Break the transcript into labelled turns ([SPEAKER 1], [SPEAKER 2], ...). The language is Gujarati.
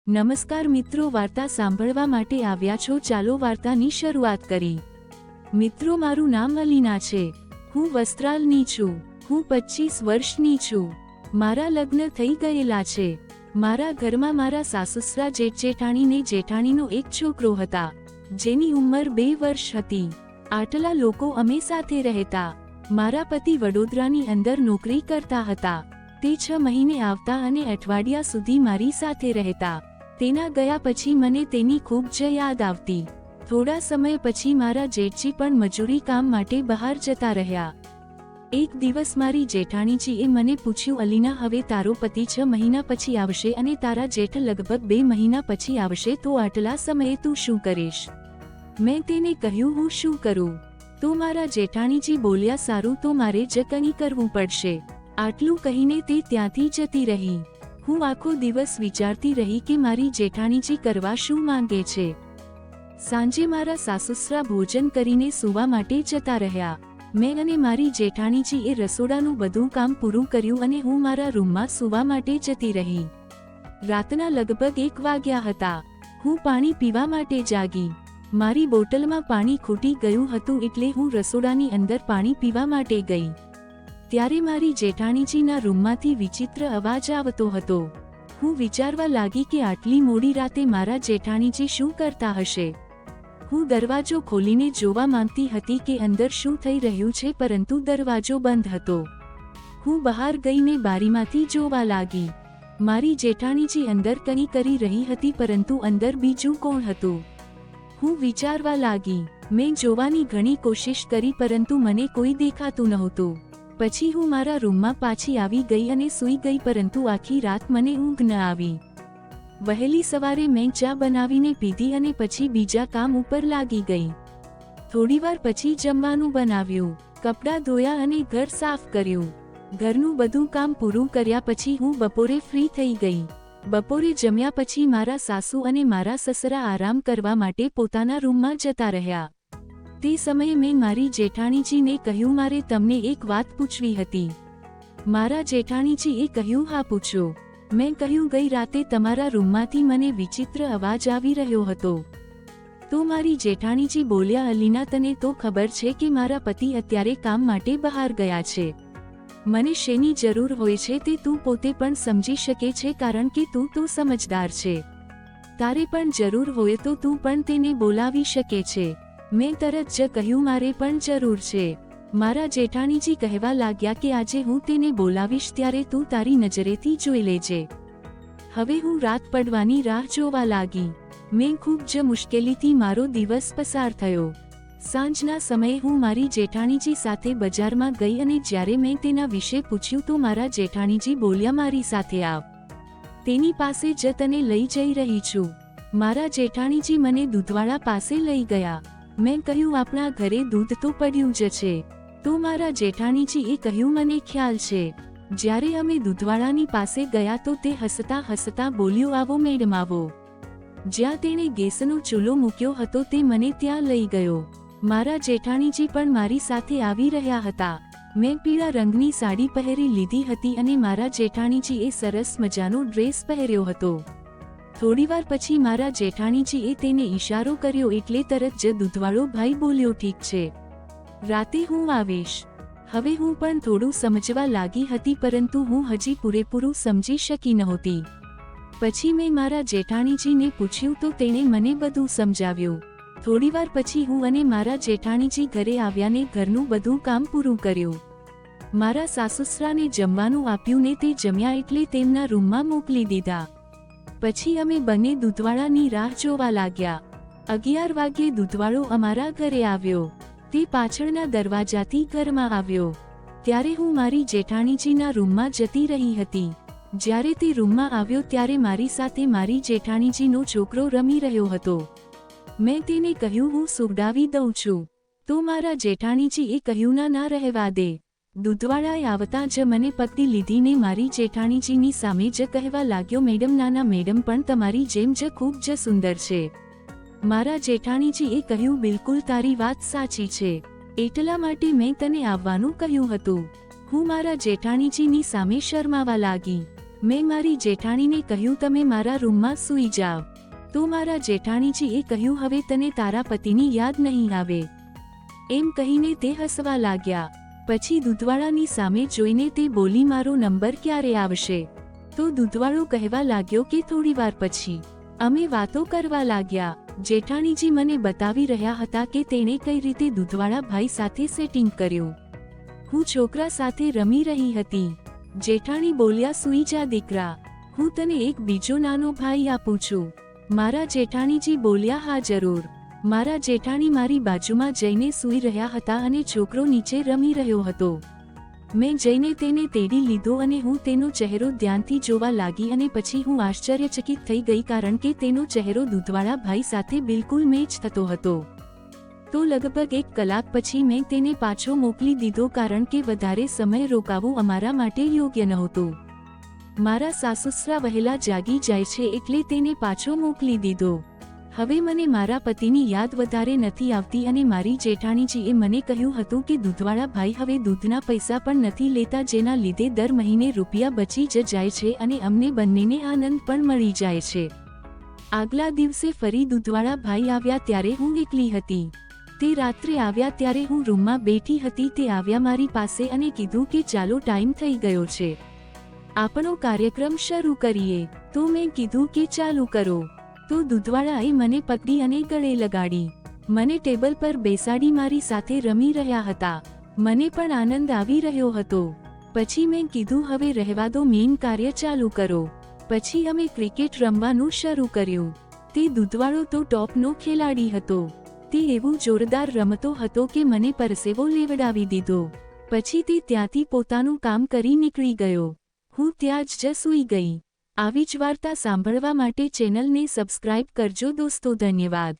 [SPEAKER 1] નમસ્કાર મિત્રો, વાર્તા સાંભળવા માટે આવ્યા છો? ચાલો વાર્તાની શરૂઆત કરી। મિત્રો, મારું નામ અલીના છે। હું વસ્ત્રાલની છું। હું 25 વર્ષની છું। મારા લગ્ન થઈ ગયેલા છે। મારા ઘરમાં મારા સાસુસરા, જેઠ-જેઠાણી ને જેઠાણીનો એક છોકરો હતા, જેની ઉંમર 2 વર્ષ હતી। આટલા લોકો અમે સાથે રહેતા। મારા પતિ વડોદરાની અંદર નોકરી કરતા હતા। તે 6 મહિને આવતા અને અઠવાડિયા સુધી મારી સાથે રહેતા। તેના ગયા પછી મને તેની ખૂબ જ યાદ આવતી। થોડા સમય પછી મારા જેઠજી પણ મજૂરી કામ માટે બહાર જતા રહ્યા। એક દિવસ મારી જેઠાણીજીએ મને પૂછ્યું, અલીના, હવે તારો પતિ 6 મહિના પછી આવશે અને તારા જેઠ લગભગ 2 મહિના પછી આવશે, તો આટલા સમયે તું શું કરીશ? મેં તેને કહ્યું, હું શું કરું? તો મારા જેઠાણીજી બોલ્યા, સારું, તો મારે જ કંઈ કરવું પડશે। આટલું કહીને તે ત્યાંથી જતી રહી। હું આખો દિવસ વિચારતી રહી કે મારી જેઠાણીજી કરવા શું માંગે છે। સાંજે મારા સાસુસરા ભોજન કરીને સૂવા માટે જતા રહ્યા। મેં અને મારી જેઠાણીજીએ રસોડાનું બધું કામ પૂરું કર્યું અને હું મારા રૂમમાં સૂવા માટે જતી રહી। રાતના લગભગ 1 વાગ્યા હતા। હું પાણી પીવા માટે જાગી। મારી બોટલમાં પાણી ખૂટી ગયું હતું, એટલે હું રસોડાની અંદર પાણી પીવા માટે ગઈ। ત્યારે મારી જેઠાણીજીના રૂમમાંથી વિચિત્ર અવાજ આવતો હતો। હું વિચારવા લાગી કે આટલી મોડી રાતે મારા જેઠાણીજી શું કરતા હશે। હું દરવાજો ખોલીને જોવા માંગતી હતી કે અંદર શું થઈ રહ્યું છે, પરંતુ દરવાજો બંધ હતો। હું બહાર ગઈને બારીમાંથી જોવા લાગી। મારી જેઠાણીજી અંદર કંઈ કરી રહી હતી, પરંતુ અંદર બીજું કોણ હતું? હું વિચારવા લાગી। મેં જોવાની ઘણી કોશિશ કરી, પરંતુ મને કોઈ દેખાતું નહોતું। પછી હું મારા રૂમમાં પાછી આવી ગઈ અને સૂઈ ગઈ, પરંતુ આખી રાત મને ઊંઘ ન આવી। વહેલી સવારે મેં ચા બનાવીને પીધી અને પછી બીજા કામ ઉપર લાગી ગઈ। થોડીવાર પછી જમવાનું બનાવ્યું, કપડાં ધોયા અને ઘર સાફ કર્યું। ઘરનું બધું કામ પૂરું કર્યા પછી હું બપોરે ફ્રી થઈ ગઈ। બપોરે જમ્યા પછી મારા સાસુ અને મારા સસરા આરામ કરવા માટે પોતાના રૂમમાં જતા રહ્યા। તે સમયે મેં મારી જેઠાણીજીને કહ્યું, મારે તમને એક વાત પૂછવી હતી। મારા જેઠાણીજીએ કહ્યું, હા પૂછો। મેં કહ્યું, ગઈ રાતે તમારા રૂમમાંથી મને વિચિત્ર અવાજ આવી રહ્યો હતો। તો મારી જેઠાણીજી બોલ્યા, અલીના, તને તો ખબર છે કે મારા પતિ અત્યારે કામ માટે બહાર ગયા છે। મને શેની જરૂર હોય છે તે તું પોતે પણ સમજી શકે છે, કારણ કે તું તો સમજદાર છે। તારે પણ જરૂર હોય તો તું પણ તેને બોલાવી શકે છે। મેં તરત જ કહ્યું, મારે પણ જરૂર છે। મારા જેઠાણીજી કહેવા લાગ્યા કે આજે હું તેને બોલાવીશ ત્યારે તું તારી નજરેથી જોઈ લેજે। હવે હું રાત પડવાની રાહ જોવા લાગી। મેં ખૂબ જ મુશ્કેલીથી મારો દિવસ પસાર થયો। સાંજના સમયે હું મારી જેઠાણીજી સાથે બજારમાં ગઈ અને જ્યારે મેં તેના વિશે પૂછ્યું તો મારા જેઠાણીજી બોલ્યા, મારી સાથે આવ, તેની પાસે જ તને લઈ જઈ રહી છું। મારા જેઠાણીજી મને દૂધવાળા પાસે લઈ ગયા। મેં કહ્યું, આપણા ઘરે દૂધ તો પડ્યું જ છે। તો મારા જેઠાણીજીએ કહ્યું, મને ખ્યાલ છે। જ્યારે અમે દૂધવાળાની પાસે ગયા તો તે હસતા હસતા બોલ્યો, આવો મેડમ, આવો। જ્યાં તેણે ગેસનો ચૂલો મૂક્યો હતો તે મને ત્યાં લઈ ગયો। મારા જેઠાણીજી પણ મારી સાથે આવી રહ્યા હતા। મેં પીળા રંગની સાડી પહેરી લીધી હતી અને મારા જેઠાણીજીએ સરસ મજાનો ડ્રેસ પહેર્યો હતો। થોડીવાર પછી મારા જેઠાણીજીએ તેને ઈશારો કર્યો, એટલે તરત જ દૂધવાળો ભાઈ બોલ્યો, ઠીક છે, રાતે હું આવીશ। હવે હું પણ થોડું સમજવા લાગી હતી, પરંતુ હું હજી પૂરેપૂરું સમજી શકી નહોતી। પછી મેં મારા જેઠાણીજીને પૂછ્યું તો તેણે મને બધું સમજાવ્યું। થોડીવાર પછી હું અને મારા જેઠાણીજી ઘરે આવ્યા ને ઘરનું બધું કામ પૂરું કર્યું। મારા સાસુસરાને જમવાનું આપ્યું ને તે જમ્યા એટલે તેમના રૂમમાં મોકલી દીધા। પછી અમે બંને દૂધવાળાની રાહ જોવા લાગ્યા। 11 વાગ્યે દૂધવાળો અમારા ઘરે આવ્યો। તે પાછળના દરવાજાથી ઘરમાં આવ્યો। ત્યારે હું મારી જેઠાણીજીના રૂમમાં જતી રહી હતી। જ્યારે તે રૂમમાં આવ્યો ત્યારે મારી સાથે મારી જેઠાણીજીનો છોકરો રમી રહ્યો હતો। મેં તેને કહ્યું, હું સુવડાવી દઉં છું। તો મારા જેઠાણીજીએ કહ્યું, ના રહેવા દે। દૂધવાળાએ આવતા જ મને પકડી લીધીને મારી જેઠાણીજીની સામે જ કહેવા લાગ્યો, મેડમ, નાના મેડમ પણ તમારી જેમ જ ખૂબ જ સુંદર છે। મારા જેઠાણીજીએ કહ્યું, બિલકુલ તારી વાત સાચી છે, એટલા માટે મેં તને આવવાનું કહ્યું હતું। હું મારા જેઠાણીજીની સામે શરમાવા લાગી। મેં મારી જેઠાણીને કહ્યું તમે મારા રૂમમાં સૂઈ જાવ. તો મારા જેઠાણીજીએ કહ્યું હવે તને તારા પતિની યાદ નહીં આવે. એમ કહીને તે હસવા લાગ્યા. પછી દૂધવાળાની સામે જોઈને તે બોલી મારો નંબર ક્યારે આવશે? તો દૂધવાળો કહેવા લાગ્યો કે થોડીવાર પછી. અમે વાતો કરવા લાગ્યા. જેઠાણીજી મને બતાવી રહ્યા હતા કે તેણે કઈ રીતે દૂધવાળા ભાઈ સાથે સેટિંગ કર્યું. હું છોકરા સાથે રમી રહી હતી. જેઠાણી બોલ્યા સૂઈ જા દીકરા, હું તને એક બીજો નાનો ભાઈ આપું છું. મારા જેઠાણીજી બોલ્યા હા જરૂર. મારા જેઠાણી મારી બાજુમાં જઈને સૂઈ રહ્યા હતા અને છોકરો નીચે રમી રહ્યો હતો. મેં જઈને તેને તેડી લીધો અને હું તેનો ચહેરો ધ્યાનથી જોવા લાગી અને પછી હું આશ્ચર્યચકિત થઈ ગઈ કારણ કે તેનો ચહેરો દૂધવાળા ભાઈ સાથે બિલકુલ મેચ થતો હતો. તો લગભગ 1 કલાક પછી મેં તેને પાછો મોકલી દીધો કારણ કે વધારે સમય રોકાવું અમારા માટે યોગ્ય નહોતું. મારા સાસુસરા વહેલા જાગી જાય છે એટલે તેને પાછો મોકલી દીધો. હવે મને મારા પતિની યાદ વધારે નથી આવતી અને મારી જેઠાણીજીએ મને કહ્યું હતું કે દૂધવાળા ભાઈ હવે દૂધના પૈસા પણ નથી લેતા જેના લીધે દર મહિને રૂપિયા બચી જ જાય છે અને અમને બંનેને આનંદ પણ મળી જાય છે. આગલા દિવસે ફરી દૂધવાળા ભાઈ આવ્યા ત્યારે હું એકલી હતી. તે રાત્રે આવ્યા ત્યારે હું રૂમમાં બેઠી હતી. તે આવ્યા મારી પાસે અને કીધું કે ચાલો ટાઈમ થઈ ગયો છે, આપણો કાર્યક્રમ શરૂ કરીએ. તો મેં કીધું કે ચાલુ કરો. તો દૂધવાળાએ મને પકડી અને ગળે લગાડી. મને ટેબલ પર બેસાડી મારી સાથે રમી રહ્યા હતા. મને પણ આનંદ આવી રહ્યો હતો. પછી મેં કીધું હવે રહેવા દો, મેઇન કાર્ય ચાલુ કરો. પછી અમે ક્રિકેટ રમવાનું શરૂ કર્યું. તે દૂધવાળો તો ટોપનો ખેલાડી હતો. તે એવું જોરદાર રમતો હતો કે મને પરસેવો લેવડાવી દીધો. પછી તે ત્યાંથી પોતાનું કામ કરી નીકળી ગયો. હું ત્યાં જ સૂઈ ગઈ. આવી જ વાર્તા સાંભળવા માટે ચેનલને સબસ્ક્રાઇબ કરજો દોસ્તો. ધન્યવાદ.